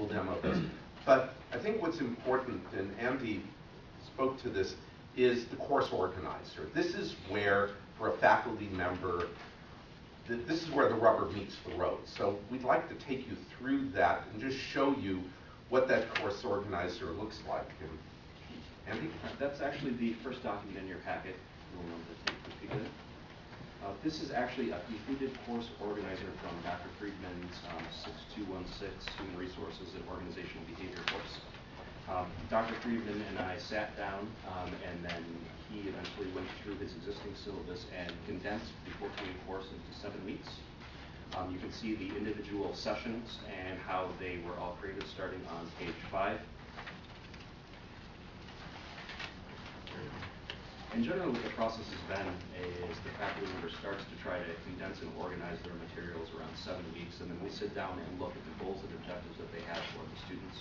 we'll demo this. But I think what's important, and Andy spoke to this, is the course organizer. This is where, for a faculty member, this is where the rubber meets the road. So we'd like to take you through that and just show you what that course organizer looks like. And Andy? That's actually the first document in your packet. You'll want to take a peek at it. This is actually a completed course organizer from Dr. Friedman's 6216 Human Resources and Organizational Behavior course. Dr. Friedman and I sat down, and then he eventually went through his existing syllabus and condensed the 14-week course into 7 weeks. You can see the individual sessions and how they were all created starting on page 5. And generally what the process has been is the faculty member starts to try to condense and organize their materials around 7 weeks, and then we sit down and look at the goals and objectives that they have for the students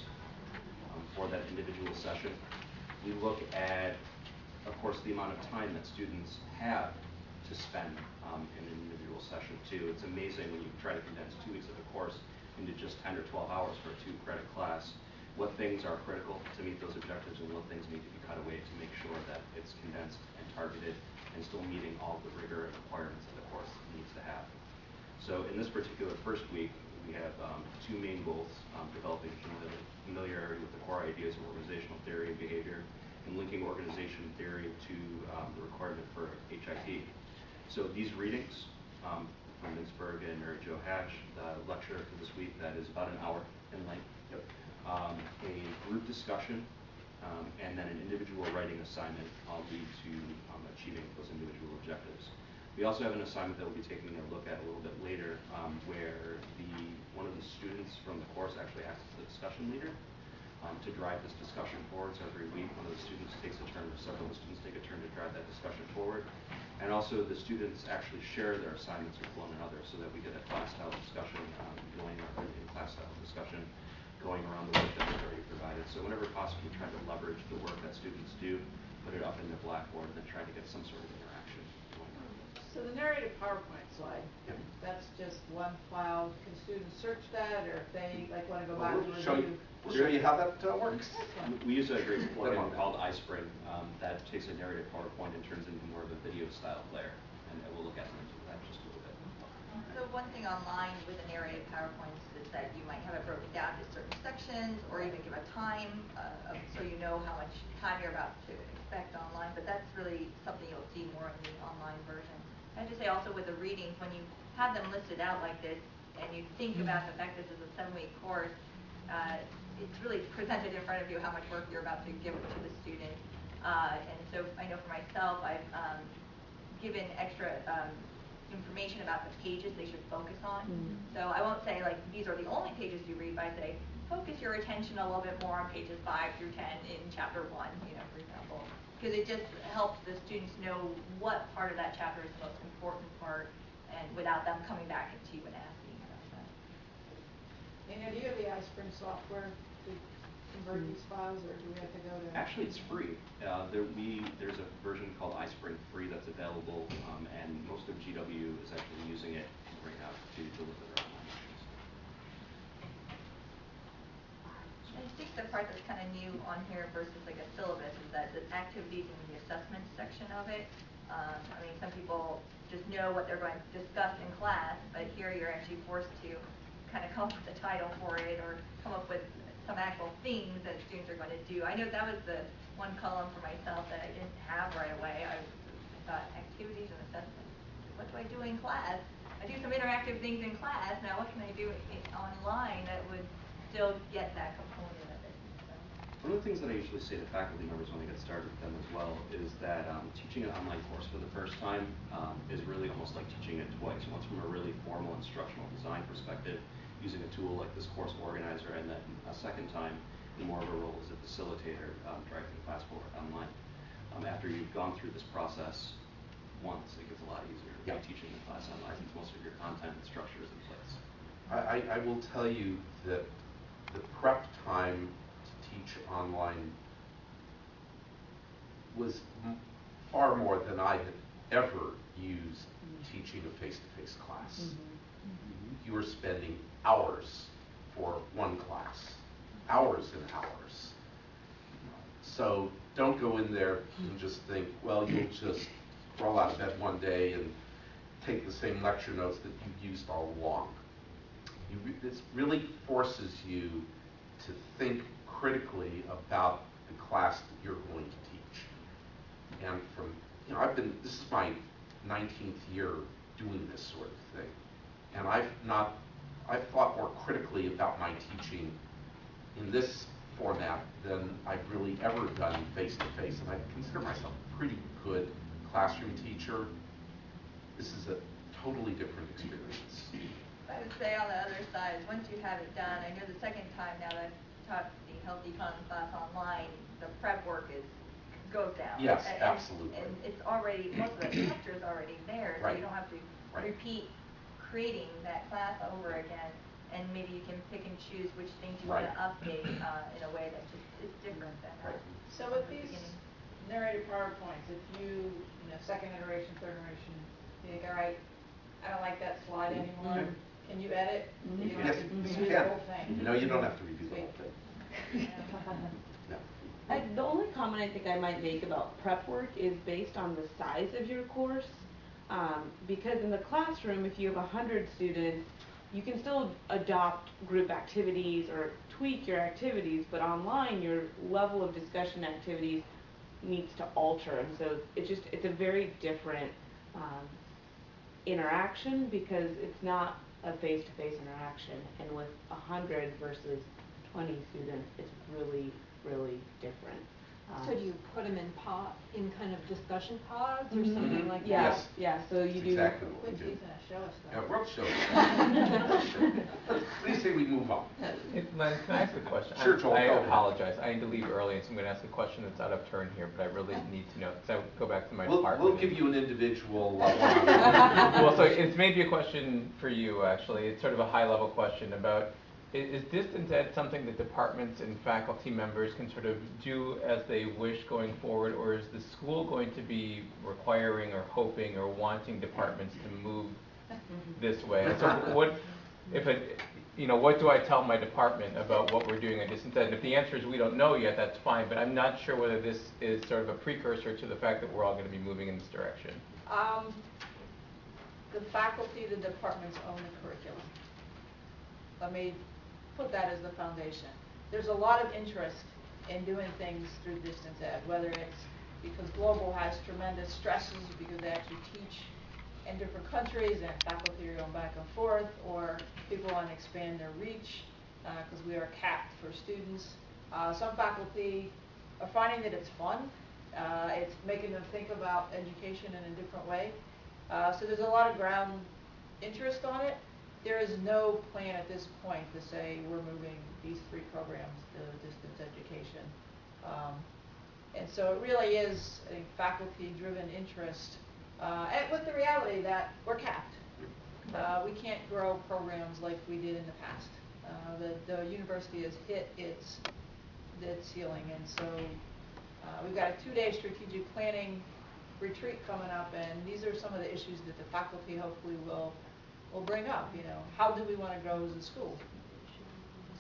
for that individual session. We look at, of course, the amount of time that students have to spend in an individual session too. It's amazing when you try to condense 2 weeks of a course into just 10 or 12 hours for a 2-credit class, what things are critical to meet those objectives and what things need to be cut away to make sure that it's condensed and targeted and still meeting all the rigor and requirements that the course needs to have. So in this particular first week, we have 2 main goals: developing familiarity with the core ideas of organizational theory and behavior, and linking organization theory to the requirement for HIT. So these readings from Mintzberg and Mary Jo Hatch, the lecture for this week that is about an hour in length, a group discussion, and then an individual writing assignment all lead to achieving those individual objectives. We also have an assignment that we'll be taking a look at a little bit later, where one of the students from the course actually acts as the discussion leader to drive this discussion forward. So every week, one of the students takes a turn, or several of the students take a turn to drive that discussion forward. And also the students actually share their assignments with one another so that we get a class-style discussion going, or in class-style discussion going around the work that we've already provided. So whenever possible, we try to leverage the work that students do, put it up in the Blackboard, and then try to get some sort of interaction going on. So the narrative PowerPoint slide, that's just one file. Can students search that, or if they want to go back and review? We'll show you how that works. We use a great plugin called iSpring that takes a narrative PowerPoint and turns into more of a video style player, and we'll look at that just a little bit. So one thing online with a narrative PowerPoints is that you might have it broken down to certain sections, or even give a time, so you know how much time you're about to expect online, but that's really something you'll see more in the online version. I have to say also with the readings, when you have them listed out like this, and you think about the fact this is a 7-week course, it's really presented in front of you how much work you're about to give to the student. And so I know for myself, I've given extra information about the pages they should focus on. So I won't say these are the only pages you read, but I say focus your attention a little bit more on pages 5 through 10 in chapter 1, for example, because it just helps the students know what part of that chapter is the most important part, and without them coming back to you and asking about that. And do you have the iSpring software to convert these files, or do we have to go to? Actually, it's free. There's a version called iSpring Free that's available, and most of GW is actually using it right now to deliver their online lectures. I think the part that's kind of new on here versus like a syllabus is that the activities in the assessment section of it. I mean, some people just know what they're going to discuss in class, but here you're actually forced to kind of come up with a title for it, or come up with some actual things that students are going to do. I know that was the one column for myself that I didn't have right away. I thought activities and assessments. What do I do in class? I do some interactive things in class. Now what can I do online that would still get that component of it? So. One of the things that I usually say to faculty members when they get started with them as well is that teaching an online course for the first time is really almost like teaching it twice. Once from a really formal instructional design perspective, using a tool like this course organizer, and then a second time in more of a role as a facilitator, driving the class forward online. After you've gone through this process once, it gets a lot easier to be teaching the class online since most of your content and structure is in place. I will tell you that the prep time to teach online was far more than I had ever used teaching a face-to-face class. You were spending hours for one class. hours and hours. So don't go in there and just think, well, you'll just crawl out of bed one day and take the same lecture notes that you've used all along. This really forces you to think critically about the class that you're going to teach. And from, this is my 19th year doing this sort of thing. And I've thought more critically about my teaching in this format than I've really ever done face-to-face. And I consider myself a pretty good classroom teacher. This is a totally different experience. I would say on the other side, once you have it done, I know the second time now that I've taught the Healthy Fun class online, the prep work goes down. Yes, absolutely. And it's already, most of the structure is already there, so Right. you don't have to Right. repeat creating that class over again. And maybe you can pick and choose which things you Right. want to update in a way that just is different than Right. So with the these beginning. narrated PowerPoints, if you second iteration, third iteration, you think, all right, I don't like that slide anymore, Mhm. can you edit? You don't Yes, have to you review the can. whole thing. No, you don't have to review the whole Sweet. thing. No. The only comment I think I might make about prep work is based on the size of your course. Because in the classroom, if you have 100 students, you can still adopt group activities or tweak your activities, but online your level of discussion activities needs to alter. And so it's a very different interaction because it's not a face-to-face interaction. And with 100 versus 20 students, it's really, really different. So do you put them in kind of discussion pods or something Mhm. like that? Yeah, Yes. yeah, so you That's do. exactly what we Quincy's do. gonna show us Yeah, that. we'll show you. What do you say we move on? Len, can I ask a question? Sure, Joel, I go ahead. apologize. I need to leave early, so I'm going to ask a question that's out of turn here, but I really need to know, because I go back to my department. We'll give you an individual Well, so it's maybe a question for you, actually. It's sort of a high-level question about, is distance ed something that departments and faculty members can sort of do as they wish going forward, or is the school going to be requiring or hoping or wanting departments to move this way? And so what do I tell my department about what we're doing at distance ed? And if the answer is we don't know yet, that's fine, but I'm not sure whether this is sort of a precursor to the fact that we're all going to be moving in this direction. The faculty, the departments own the curriculum. Let me put that as the foundation. There's a lot of interest in doing things through distance ed, whether it's because global has tremendous stresses because they actually teach in different countries and faculty are going back and forth, or people want to expand their reach because we are capped for students. Some faculty are finding that it's fun. It's making them think about education in a different way. So there's a lot of ground interest on it. There is no plan at this point to say we're moving these 3 programs to distance education. And so it really is a faculty-driven interest, and with the reality that we're capped. We can't grow programs like we did in the past. The university has hit its ceiling, and so we've got a 2-day strategic planning retreat coming up, and these are some of the issues that the faculty hopefully will bring up. How do we want to grow as a school?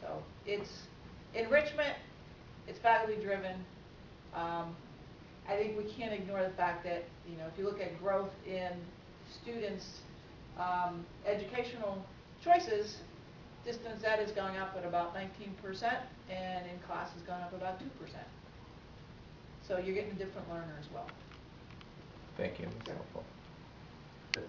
So it's enrichment, it's faculty driven. I think we can't ignore the fact that if you look at growth in students' educational choices, distance ed is going up at about 19%, and in class is going up about 2%. So you're getting a different learner as well. Thank you. That's helpful. Good.